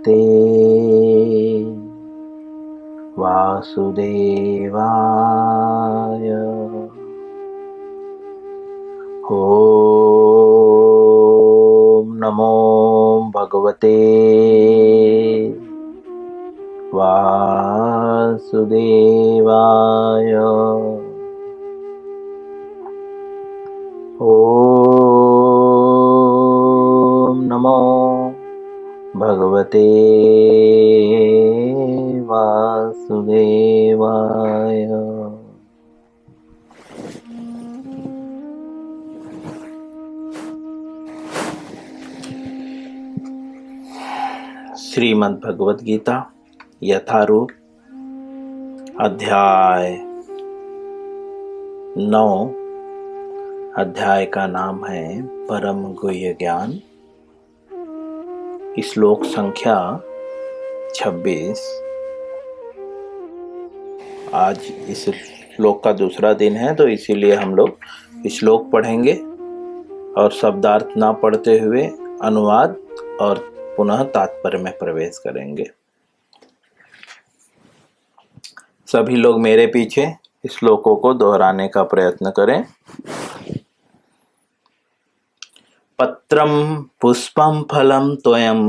भगवते वासुदेवाय। ओम नमो भगवते वासुदेवाय। ओम नमो भगवते वासुदेवाय। श्रीमद् भगवद गीता यथारूप अध्याय 9। अध्याय का नाम है परम गुह्य ज्ञान। श्लोक संख्या 26। आज इस श्लोक का दूसरा दिन है, तो इसीलिए हम लोग श्लोक पढ़ेंगे और शब्दार्थ ना पढ़ते हुए अनुवाद और पुनः तात्पर्य में प्रवेश करेंगे। सभी लोग मेरे पीछे श्लोकों को दोहराने का प्रयत्न करें। पत्रम पुष्पम फलम त्वयं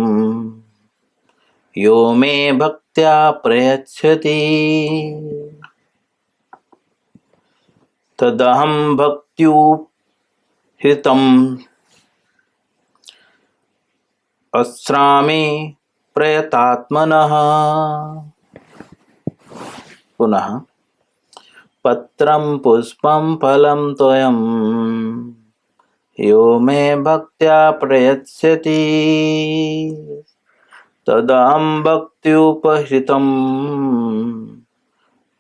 यो मे भक्त्या प्रयच्छति तदहं भक्त्युपहृतम् अस्रामि प्रयतात्मनः। पुनः पत्रं पुष्पं फलं त्वयं यो मे भक्त्या प्रयच्छति तदहं भक्त्युपहृतम्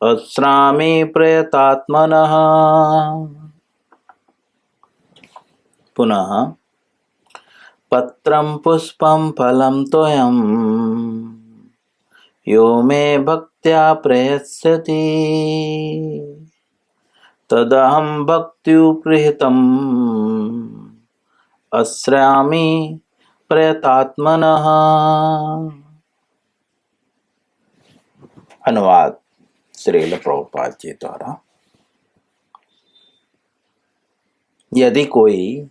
अस्रामि प्रयतात्मनः। पुनः पत्रं पुष्पं फलं त्वयं यो मे भक्त्या प्रयच्छति तदहं भक्त्युपहृतम् अस्रामि प्रयतात्मनः। अनुवाद श्रील प्रभुपाद जी द्वारा। यदि कोई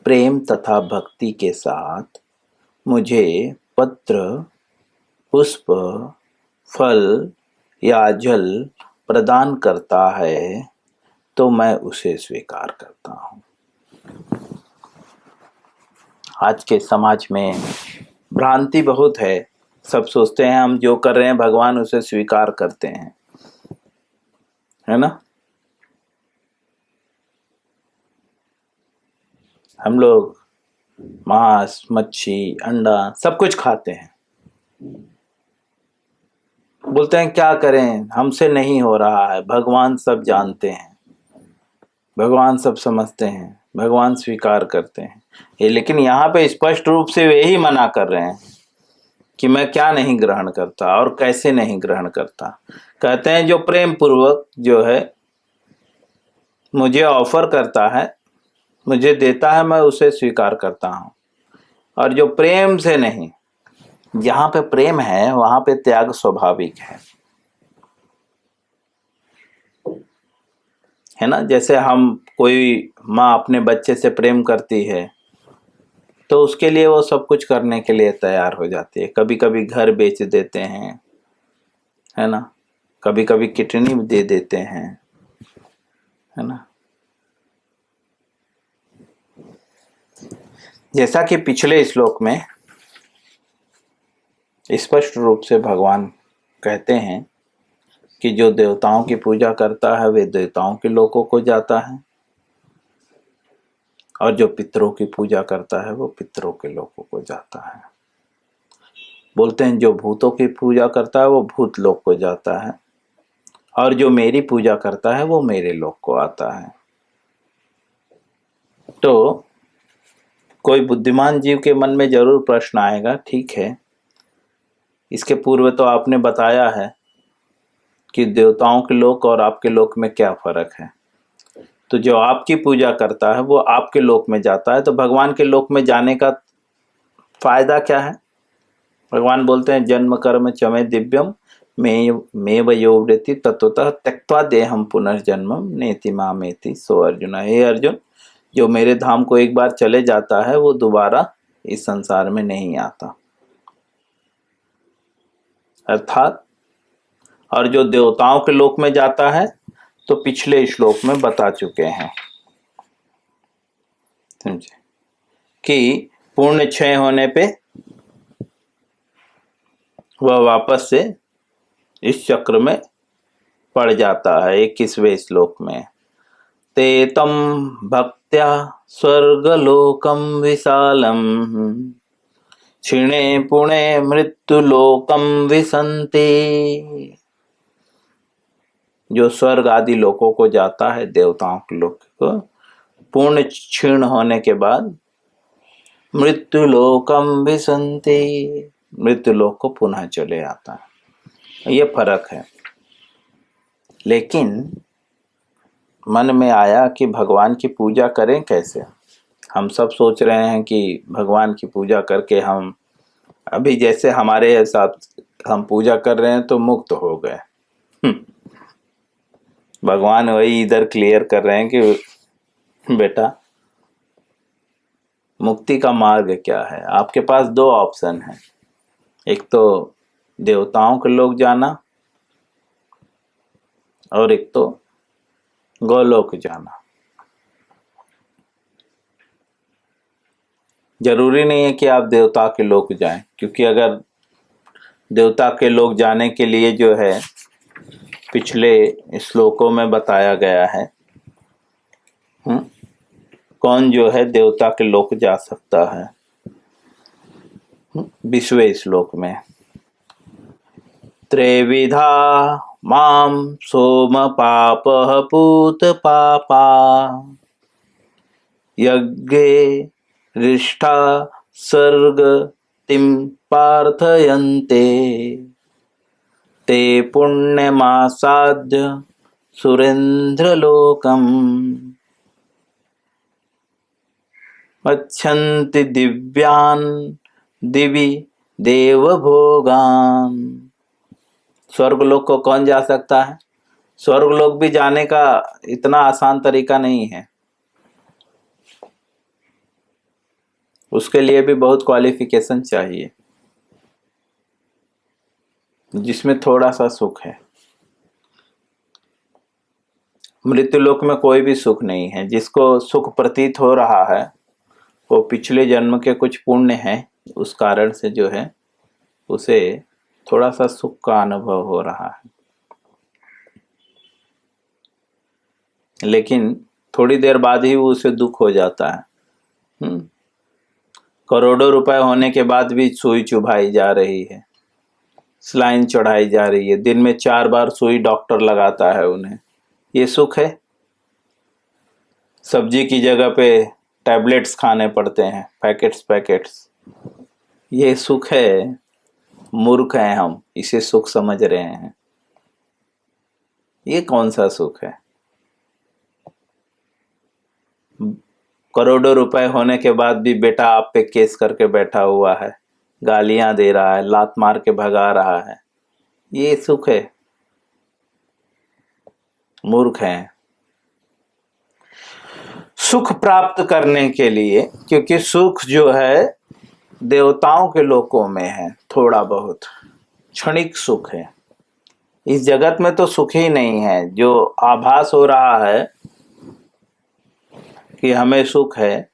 प्रेम तथा भक्ति के साथ मुझे पत्र, पुष्प, फल या जल प्रदान करता है तो मैं उसे स्वीकार करता हूँ। आज के समाज में भ्रांति बहुत है। सब सोचते हैं हम जो कर रहे हैं भगवान उसे स्वीकार करते हैं, है ना। हम लोग मांस, मच्छी, अंडा सब कुछ खाते हैं। बोलते हैं क्या करें, हमसे नहीं हो रहा है, भगवान सब जानते हैं, भगवान सब समझते हैं, भगवान स्वीकार करते हैं। लेकिन यहाँ पे स्पष्ट रूप से वे ही मना कर रहे हैं कि मैं क्या नहीं ग्रहण करता और कैसे नहीं ग्रहण करता। कहते हैं जो प्रेम पूर्वक जो है मुझे ऑफर करता है, मुझे देता है, मैं उसे स्वीकार करता हूँ। और जो प्रेम से नहीं, जहाँ पे प्रेम है वहाँ पे त्याग स्वाभाविक है ना। जैसे हम कोई माँ अपने बच्चे से प्रेम करती है तो उसके लिए वो सब कुछ करने के लिए तैयार हो जाती है। कभी कभी घर बेच देते हैं, है ना, कभी कभी किडनी दे देते हैं, है ना। जैसा कि पिछले श्लोक में स्पष्ट रूप से भगवान कहते हैं कि जो देवताओं की पूजा करता है वे देवताओं के लोकों को जाता है और जो पितरों की पूजा करता है वो पितरों के लोकों को जाता है। बोलते हैं जो भूतों की पूजा करता है वो भूत लोक को जाता है और जो मेरी पूजा करता है वो मेरे लोक को आता है। तो कोई बुद्धिमान जीव के मन में जरूर प्रश्न आएगा, ठीक है, इसके पूर्व तो आपने बताया है कि देवताओं के लोक और आपके लोक में क्या फर्क है। तो जो आपकी पूजा करता है वो आपके लोक में जाता है, तो भगवान के लोक में जाने का फायदा क्या है? भगवान बोलते हैं जन्म कर्म चमे दिव्यम मेव योवृति तत्वतः त्यक्त्वा देहम पुनर्जन्मम नेति मामेति सो अर्जुन। हे अर्जुन, जो मेरे धाम को एक बार चले जाता है वो दोबारा इस संसार में नहीं आता। अर्थात और जो देवताओं के लोक में जाता है तो पिछले श्लोक में बता चुके हैं, समझे, कि पुण्य क्षय होने पे वह वापस से इस चक्र में पड़ जाता है। 21वें श्लोक में ते तम भक्त्या स्वर्गलोकम विशालम क्षीणे पुणे मृत्युलोकम विसंति। जो स्वर्ग आदि लोकों को जाता है, देवताओं के लोक को, पूर्ण क्षीण होने के बाद मृत्युलोकम विसंति, मृत्युलोक को पुनः चले आता है। ये फर्क है। लेकिन मन में आया कि भगवान की पूजा करें कैसे। हम सब सोच रहे हैं कि भगवान की पूजा करके हम अभी जैसे हमारे हिसाब हम पूजा कर रहे हैं तो मुक्त हो गए। भगवान वही इधर क्लियर कर रहे हैं कि बेटा मुक्ति का मार्ग क्या है। आपके पास दो ऑप्शन है, एक तो देवताओं के लोग जाना और एक तो गोलोक जाना। जरूरी नहीं है कि आप देवता के लोग जाएं, क्योंकि अगर देवता के लोग जाने के लिए जो है पिछले श्लोकों में बताया गया है कौन जो है देवता के लोक जा सकता है। 20वें श्लोक में त्रिविधा माम सोम पापः पूत पापा यज्ञे रिष्ठा सर्ग तिम पार्थयन्ते ते पुण्यमासाद्य सुरेंद्रलोकम अच्छन्ति दिव्यान दिवि देवभोगान। स्वर्गलोक को कौन जा सकता है? स्वर्गलोक भी जाने का इतना आसान तरीका नहीं है, उसके लिए भी बहुत क्वालिफिकेशन चाहिए, जिसमें थोड़ा सा सुख है। मृत्युलोक में कोई भी सुख नहीं है। जिसको सुख प्रतीत हो रहा है वो पिछले जन्म के कुछ पुण्य हैं, उस कारण से जो है उसे थोड़ा सा सुख का अनुभव हो रहा है। लेकिन थोड़ी देर बाद ही वो उसे दुख हो जाता है। करोड़ों रुपए होने के बाद भी सुई चुभाई जा रही है, स्लाइन चढ़ाई जा रही है, दिन में 4 बार सुई डॉक्टर लगाता है उन्हें। ये सुख है? सब्जी की जगह पे टैबलेट्स खाने पड़ते हैं, पैकेट्स। ये सुख है? मूर्ख हैं हम, इसे सुख समझ रहे हैं। ये कौन सा सुख है? करोड़ों रुपए होने के बाद भी बेटा आप पे केस करके बैठा हुआ है, गालियां दे रहा है, लात मार के भगा रहा है। ये सुख है? मूर्ख हैं। सुख प्राप्त करने के लिए, क्योंकि सुख जो है देवताओं के लोकों में है, थोड़ा बहुत क्षणिक सुख है। इस जगत में तो सुख ही नहीं है। जो आभास हो रहा है कि हमें सुख है,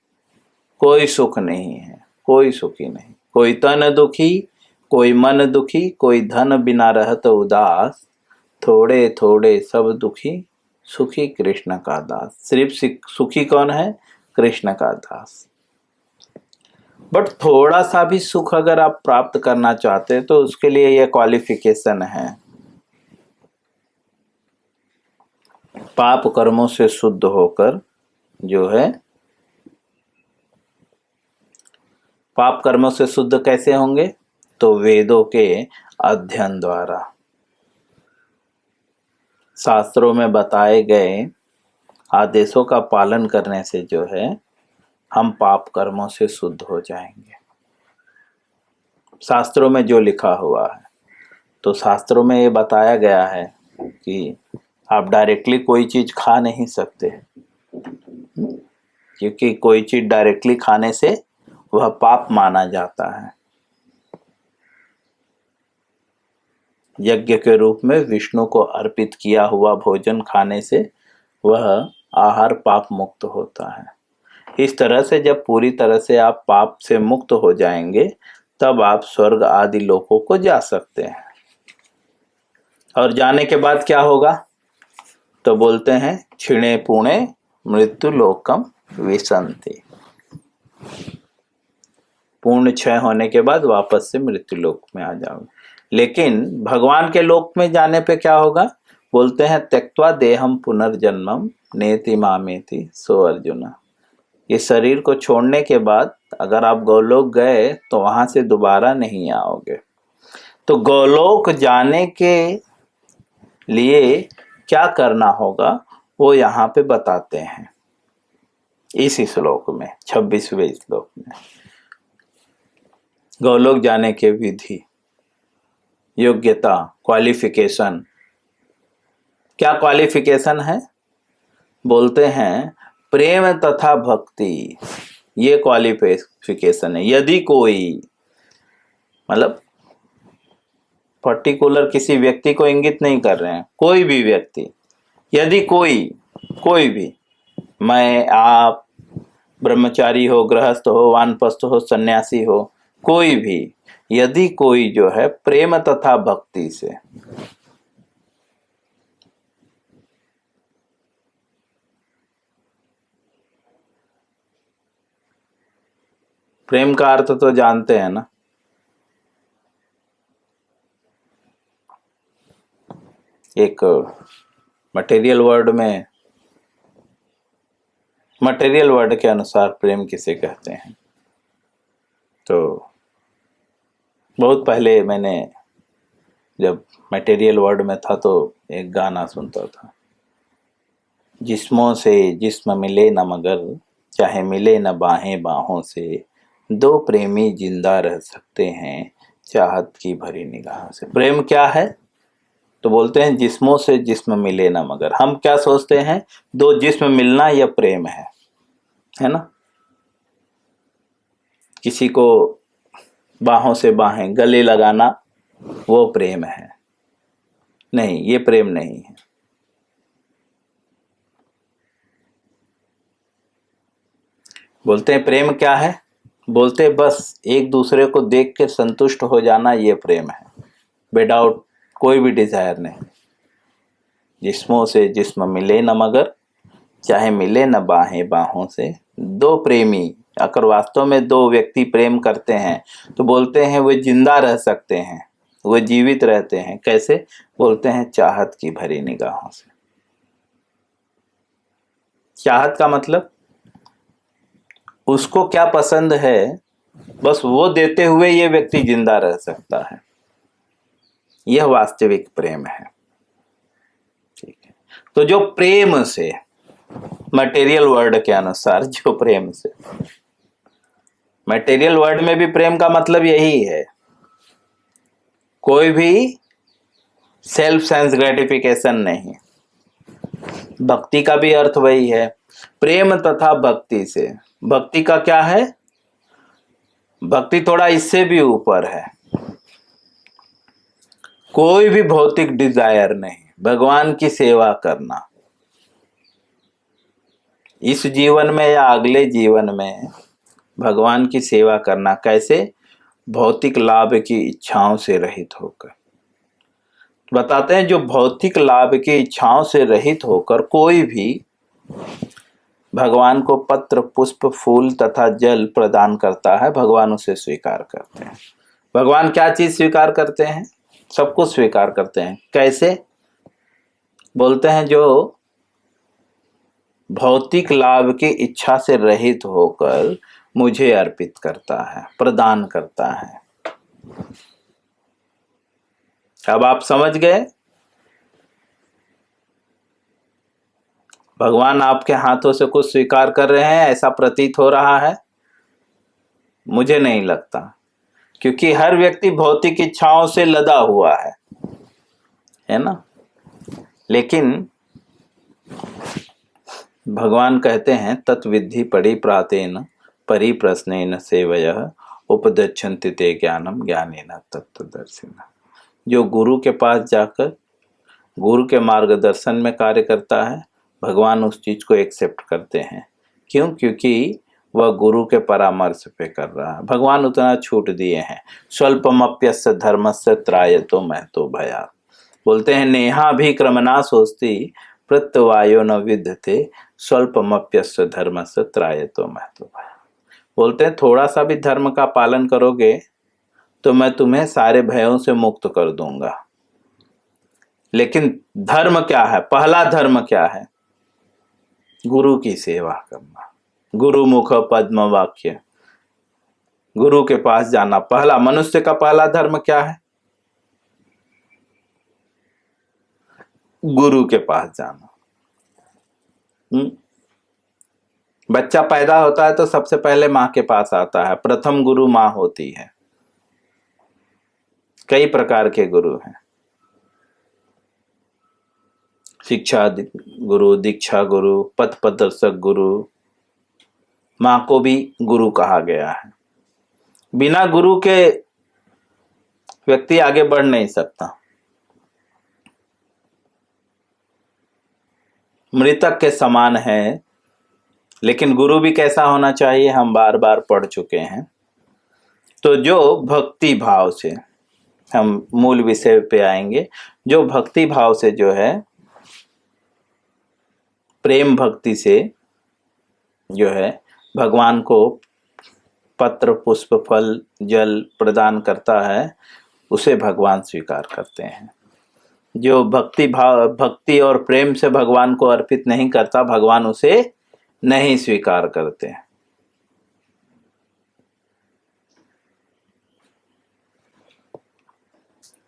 कोई सुख नहीं है, कोई सुख ही नहीं। कोई तन दुखी, कोई मन दुखी, कोई धन बिना रहत उदास, थोड़े थोड़े सब दुखी, सुखी कृष्ण का दास। सिर्फ सुखी कौन है? कृष्ण का दास। बट थोड़ा सा भी सुख अगर आप प्राप्त करना चाहते हैं तो उसके लिए यह क्वालिफिकेशन है, पाप कर्मों से शुद्ध होकर जो है। पाप कर्मों से शुद्ध कैसे होंगे? तो वेदों के अध्ययन द्वारा, शास्त्रों में बताए गए आदेशों का पालन करने से जो है हम पाप कर्मों से शुद्ध हो जाएंगे। शास्त्रों में जो लिखा हुआ है। तो शास्त्रों में ये बताया गया है कि आप डायरेक्टली कोई चीज खा नहीं सकते, क्योंकि कोई चीज डायरेक्टली खाने से वह पाप माना जाता है। यज्ञ के रूप में विष्णु को अर्पित किया हुआ भोजन खाने से वह आहार पाप मुक्त होता है। इस तरह से जब पूरी तरह से आप पाप से मुक्त हो जाएंगे तब आप स्वर्ग आदि लोकों को जा सकते हैं। और जाने के बाद क्या होगा? तो बोलते हैं क्षीणे पुणे मृत्यु लोकम विसंति। पूर्ण क्षय होने के बाद वापस से मृत्यु लोक में आ जाओगे। लेकिन भगवान के लोक में जाने पे क्या होगा? बोलते हैं त्यक्त्वा देहम पुनर्जन्मम नेति मामेति सो अर्जुन। ये शरीर को छोड़ने के बाद अगर आप गौलोक गए तो वहां से दोबारा नहीं आओगे। तो गौलोक जाने के लिए क्या करना होगा वो यहाँ पे बताते हैं इस श्लोक में, 26वें श्लोक में। गौलोक जाने के विधि, योग्यता, क्वालिफिकेशन। क्या क्वालिफिकेशन है? बोलते हैं प्रेम तथा भक्ति, ये क्वालिफिकेशन है। यदि कोई, मतलब पर्टिकुलर किसी व्यक्ति को इंगित नहीं कर रहे हैं, कोई भी व्यक्ति, यदि कोई भी, मैं, आप, ब्रह्मचारी हो, गृहस्थ हो, वानप्रस्थ हो, सन्यासी हो, कोई भी, यदि कोई जो है प्रेम तथा भक्ति से, प्रेम का अर्थ तो जानते हैं ना, एक मटेरियल वर्ड के अनुसार प्रेम किसे कहते हैं। तो बहुत पहले मैंने जब मटेरियल वर्ड में था तो एक गाना सुनता था, जिस्मों से जिस्म मिले न मगर, चाहे मिले न बाहें बाहों से, दो प्रेमी जिंदा रह सकते हैं चाहत की भरी निगाह से। प्रेम क्या है? तो बोलते हैं जिस्मों से जिस्म मिले ना मगर। हम क्या सोचते हैं? दो जिस्म मिलना यह प्रेम है ना। किसी को बाहों से बाहें, गले लगाना, वो प्रेम है? नहीं, ये प्रेम नहीं है। बोलते हैं प्रेम क्या है? बोलते हैं बस एक दूसरे को देख कर संतुष्ट हो जाना, ये प्रेम है, विदाउट कोई भी डिजायर नहीं। जिस्मों से जिस्म मिले न मगर, चाहे मिले न बाहें बाहों से, दो प्रेमी, अगर वास्तव में दो व्यक्ति प्रेम करते हैं तो बोलते हैं वो जिंदा रह सकते हैं, वो जीवित रहते हैं। कैसे? बोलते हैं चाहत की भरी निगाहों से। चाहत का मतलब उसको क्या पसंद है, बस वो देते हुए ये व्यक्ति जिंदा रह सकता है। यह वास्तविक प्रेम है। ठीक है। तो जो प्रेम से, मटेरियल वर्ड के अनुसार जो प्रेम से, मटेरियल वर्ड में भी प्रेम का मतलब यही है, कोई भी सेल्फ सेंस ग्रेटिफिकेशन नहीं। भक्ति का भी अर्थ वही है, प्रेम तथा भक्ति से। भक्ति का क्या है? भक्ति थोड़ा इससे भी ऊपर है, कोई भी भौतिक डिजायर नहीं, भगवान की सेवा करना। इस जीवन में या अगले जीवन में भगवान की सेवा करना। कैसे? भौतिक लाभ की इच्छाओं से रहित होकर। बताते हैं जो भौतिक लाभ की इच्छाओं से रहित होकर कोई भी भगवान को पत्र, पुष्प, फूल तथा जल प्रदान करता है, भगवान उसे स्वीकार करते हैं। भगवान क्या चीज स्वीकार करते हैं? सब कुछ स्वीकार करते हैं। कैसे? बोलते हैं जो भौतिक लाभ की इच्छा से रहित होकर मुझे अर्पित करता है, प्रदान करता है। अब आप समझ गए? भगवान आपके हाथों से कुछ स्वीकार कर रहे हैं, ऐसा प्रतीत हो रहा है? मुझे नहीं लगता, क्योंकि हर व्यक्ति भौतिक इच्छाओं से लदा हुआ है ना। लेकिन भगवान कहते हैं तत्विद्धि परिप्रातेन परिप्रश्नेन सेवयः उपदिच्छन्ति ते ज्ञानम ज्ञानेन तत्त्वदर्शिनः। जो गुरु के पास जाकर गुरु के मार्गदर्शन में कार्य करता है, भगवान उस चीज को एक्सेप्ट करते हैं। क्यों? क्योंकि वह गुरु के परामर्श पे कर रहा है। भगवान उतना छूट दिए हैं। स्वल्पमप्यस्य धर्मस्य त्रायतो महतो भयात्। बोलते हैं नेहाभिक्रमणा सोस्ति प्रत्यवायो न विद्यते स्वल्पमप्यस्य धर्मस्य त्रायतो महतो भयात्। बोलते हैं थोड़ा सा भी धर्म का पालन करोगे तो मैं तुम्हें सारे भयों से मुक्त कर दूंगा। लेकिन धर्म क्या है? पहला धर्म क्या है? गुरु की सेवा करना। गुरु मुख पद्म वाक्य, गुरु के पास जाना। पहला मनुष्य का पहला धर्म क्या है? गुरु के पास जाना। बच्चा पैदा होता है तो सबसे पहले माँ के पास आता है। प्रथम गुरु माँ होती है। कई प्रकार के गुरु हैं, शिक्षा गुरु, दीक्षा गुरु, पथ प्रदर्शक गुरु। माँ को भी गुरु कहा गया है। बिना गुरु के व्यक्ति आगे बढ़ नहीं सकता। मृतक के समान है। लेकिन गुरु भी कैसा होना चाहिए हम बार बार पढ़ चुके हैं। तो जो भक्ति भाव से, हम मूल विषय पे आएंगे, जो भक्ति भाव से जो है प्रेम भक्ति से जो है भगवान को पत्र पुष्प फल जल प्रदान करता है, उसे भगवान स्वीकार करते हैं। जो भक्ति और प्रेम से भगवान को अर्पित नहीं करता, भगवान उसे नहीं स्वीकार करते हैं।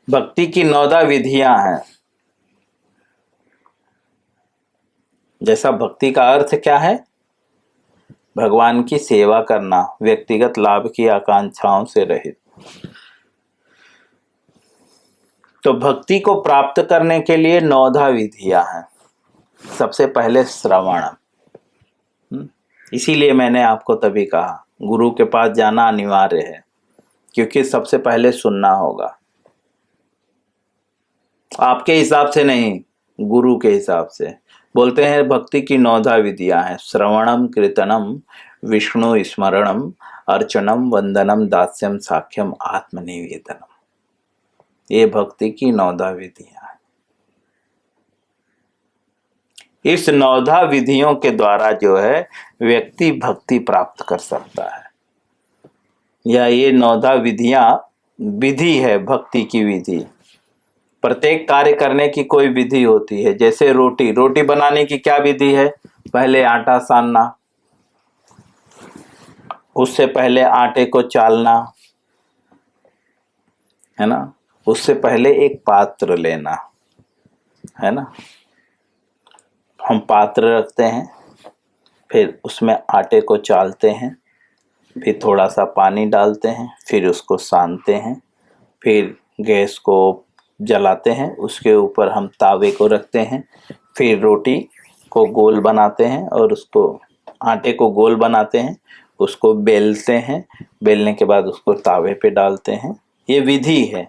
भक्ति की 9 विधियां हैं। जैसा भक्ति का अर्थ क्या है? भगवान की सेवा करना, व्यक्तिगत लाभ की आकांक्षाओं से रहित। तो भक्ति को प्राप्त करने के लिए 9 विधियां हैं। सबसे पहले श्रवण। इसीलिए मैंने आपको तभी कहा गुरु के पास जाना अनिवार्य है, क्योंकि सबसे पहले सुनना होगा। आपके हिसाब से नहीं, गुरु के हिसाब से। बोलते हैं भक्ति की 9 विधियां हैं। श्रवणम कीर्तनम विष्णु स्मरणम अर्चनम वंदनम दास्यम साख्यम आत्मनिवेदनम। ये भक्ति की 9 विधियां हैं। इस 9 विधियों के द्वारा जो है व्यक्ति भक्ति प्राप्त कर सकता है। या ये 9 विधियां विधि है, भक्ति की विधि। प्रत्येक कार्य करने की कोई विधि होती है। जैसे रोटी बनाने की क्या विधि है? पहले आटा सानना, उससे पहले आटे को चालना, है ना। उससे पहले एक पात्र लेना, है ना। हम पात्र रखते हैं, फिर उसमें आटे को चालते हैं, फिर थोड़ा सा पानी डालते हैं, फिर उसको सानते हैं, फिर गैस को जलाते हैं, उसके ऊपर हम तावे को रखते हैं, फिर रोटी को गोल बनाते हैं और उसको आटे को गोल बनाते हैं, उसको बेलते हैं, बेलने के बाद उसको तावे पे डालते हैं। ये विधि है।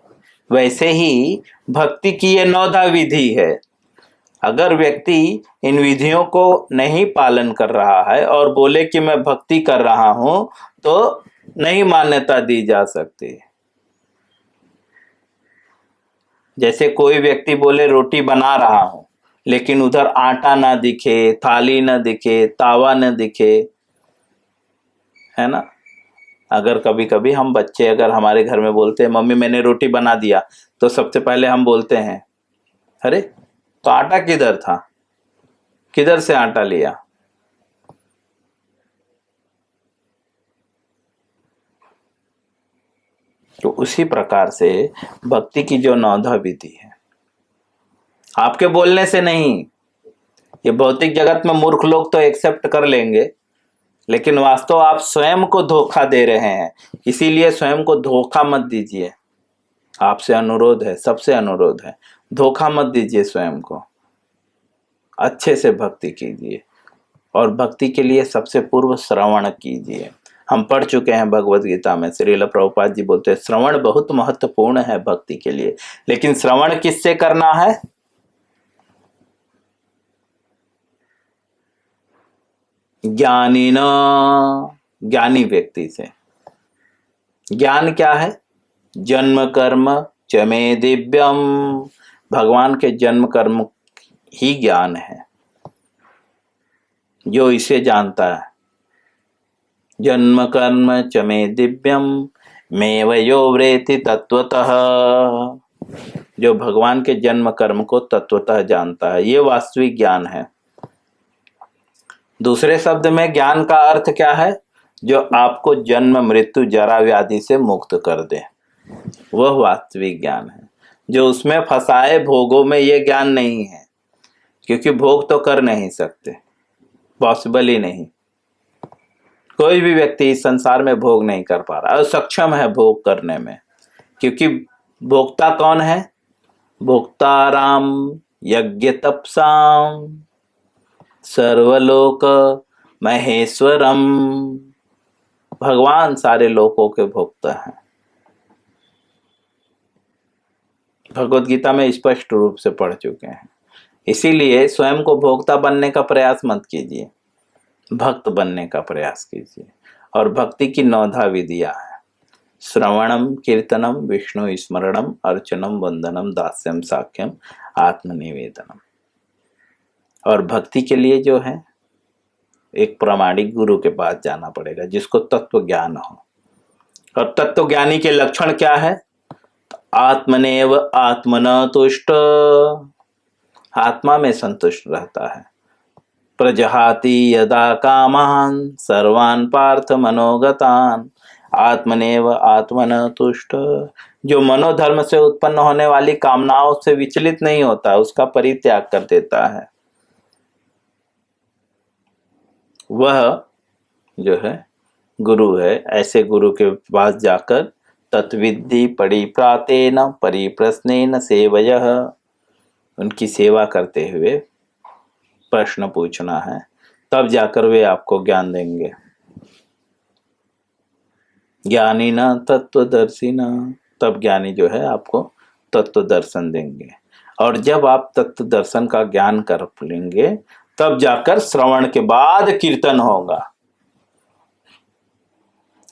वैसे ही भक्ति की ये 9 विधि है। अगर व्यक्ति इन विधियों को नहीं पालन कर रहा है और बोले कि मैं भक्ति कर रहा हूं, तो नहीं मान्यता दी जा सकती। जैसे कोई व्यक्ति बोले रोटी बना रहा हूं, लेकिन उधर आटा ना दिखे, थाली ना दिखे, तावा ना दिखे, है ना। अगर कभी कभी हम बच्चे अगर हमारे घर में बोलते हैं मम्मी मैंने रोटी बना दिया, तो सबसे पहले हम बोलते हैं अरे तो आटा किधर था, किधर से आटा लिया। तो उसी प्रकार से भक्ति की जो 9 विधि है, आपके बोलने से नहीं। ये भौतिक जगत में मूर्ख लोग तो एक्सेप्ट कर लेंगे लेकिन वास्तव आप स्वयं को धोखा दे रहे हैं। इसीलिए स्वयं को धोखा मत दीजिए। आपसे अनुरोध है, सबसे अनुरोध है, धोखा मत दीजिए स्वयं को। अच्छे से भक्ति कीजिए और भक्ति के लिए सबसे पूर्व श्रवण कीजिए। हम पढ़ चुके हैं भगवत गीता में, श्रील प्रभुपाद जी बोलते हैं श्रवण बहुत महत्वपूर्ण है भक्ति के लिए। लेकिन श्रवण किससे करना है? ज्ञानी न, ज्ञानी व्यक्ति से। ज्ञान क्या है? जन्म कर्म च मे दिव्यम, भगवान के जन्म कर्म ही ज्ञान है। जो इसे जानता है, जन्म कर्म च मे दिव्यम मेव यो व्रेति तत्वतः, जो भगवान के जन्म कर्म को तत्वतः जानता है, ये वास्तविक ज्ञान है। दूसरे शब्द में ज्ञान का अर्थ क्या है? जो आपको जन्म मृत्यु जरा व्याधि से मुक्त कर दे, वह वास्तविक ज्ञान है। जो उसमें फंसाए भोगों में, ये ज्ञान नहीं है, क्योंकि भोग तो कर नहीं सकते, पॉसिबल ही नहीं। कोई भी व्यक्ति इस संसार में भोग नहीं कर पा रहा, असक्षम है भोग करने में। क्योंकि भोक्ता कौन है? भोक्ताराम यज्ञ तपसाम सर्वलोक महेश्वरम, भगवान सारे लोकों के भोक्ता हैं। भगवत गीता में स्पष्ट रूप से पढ़ चुके हैं। इसीलिए स्वयं को भोक्ता बनने का प्रयास मत कीजिए, भक्त बनने का प्रयास कीजिए। और भक्ति की 9 विधियां हैं। श्रवणम कीर्तनम विष्णु स्मरणम अर्चनम वंदनम दास्यम साख्यम आत्मनिवेदनम। और भक्ति के लिए जो है एक प्रामाणिक गुरु के पास जाना पड़ेगा, जिसको तत्व ज्ञान हो। और तत्व ज्ञानी के लक्षण क्या है? आत्मनेव आत्मना तुष्ट, आत्मा में संतुष्ट रहता है। प्रजहाति यदा कामान सर्वान पार्थ मनोगतान आत्मनेव आत्मन तुष्ट, जो मनोधर्म से उत्पन्न होने वाली कामनाओं से विचलित नहीं होता, उसका परित्याग कर देता है, वह जो है गुरु है। ऐसे गुरु के पास जाकर तत्विद्धि परिप्रातेन परिप्रश्नेन सेवयः, उनकी सेवा करते हुए प्रश्न पूछना है, तब जाकर वे आपको ज्ञान देंगे। ज्ञानी न तत्वदर्शी न, तब ज्ञानी जो है आपको तत्व दर्शन देंगे। और जब आप तत्व दर्शन का ज्ञान कर लेंगे, तब जाकर श्रवण के बाद कीर्तन होगा।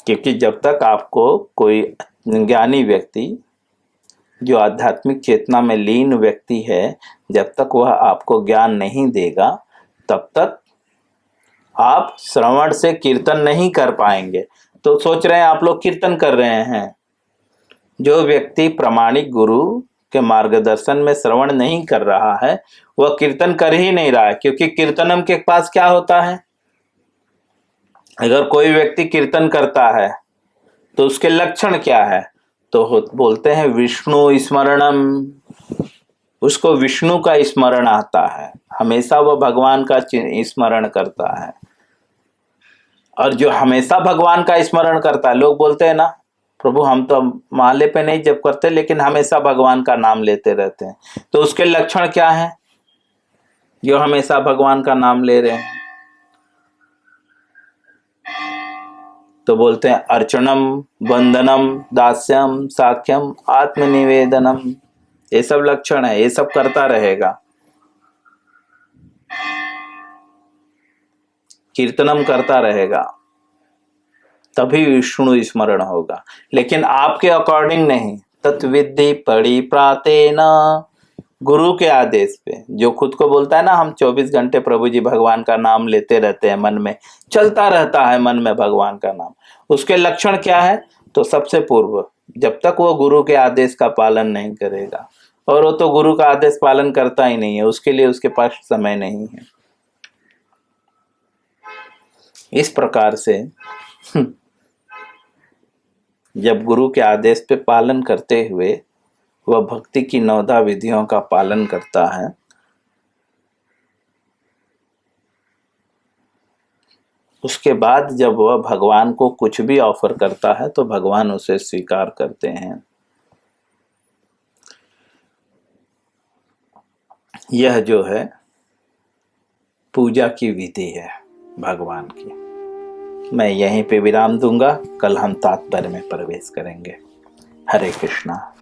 क्योंकि जब तक आपको कोई ज्ञानी व्यक्ति, जो आध्यात्मिक चेतना में लीन व्यक्ति है, जब तक वह आपको ज्ञान नहीं देगा, तब तक आप श्रवण से कीर्तन नहीं कर पाएंगे। तो सोच रहे हैं आप लोग कीर्तन कर रहे हैं। जो व्यक्ति प्रामाणिक गुरु के मार्गदर्शन में श्रवण नहीं कर रहा है, वह कीर्तन कर ही नहीं रहा है। क्योंकि कीर्तनम के पास क्या होता है? अगर कोई व्यक्ति कीर्तन करता है तो उसके लक्षण क्या है? तो बोलते हैं विष्णु स्मरणम, उसको विष्णु का स्मरण आता है, हमेशा वह भगवान का स्मरण करता है। और जो हमेशा भगवान का स्मरण करता है, लोग बोलते हैं ना प्रभु हम तो माले पे नहीं जप करते, लेकिन हमेशा भगवान का नाम लेते रहते हैं, तो उसके लक्षण क्या है? जो हमेशा भगवान का नाम ले रहे हैं, तो बोलते हैं अर्चनम वंदनम दास्यम साख्यम आत्मनिवेदनम, ये सब लक्षण है, ये सब करता रहेगा। कीर्तनम करता रहेगा, तभी विष्णु स्मरण होगा। लेकिन आपके अकॉर्डिंग नहीं। तत्विद्धि परिप्रातेन, गुरु के आदेश पे, जो खुद को बोलता है ना हम 24 घंटे प्रभु जी भगवान का नाम लेते रहते हैं, मन में चलता रहता है, मन में भगवान का नाम, उसके लक्षण क्या है? तो सबसे पूर्व, जब तक वो गुरु के आदेश का पालन नहीं करेगा, और वो तो गुरु का आदेश पालन करता ही नहीं है, उसके लिए उसके पास समय नहीं है। इस प्रकार से जब गुरु के आदेश पे पालन करते हुए वह भक्ति की 9 विधियों का पालन करता है, उसके बाद जब वह भगवान को कुछ भी ऑफर करता है तो भगवान उसे स्वीकार करते हैं। यह जो है पूजा की विधि है भगवान की। मैं यहीं पे विराम दूंगा, कल हम तात्पर्य में प्रवेश करेंगे। हरे कृष्णा।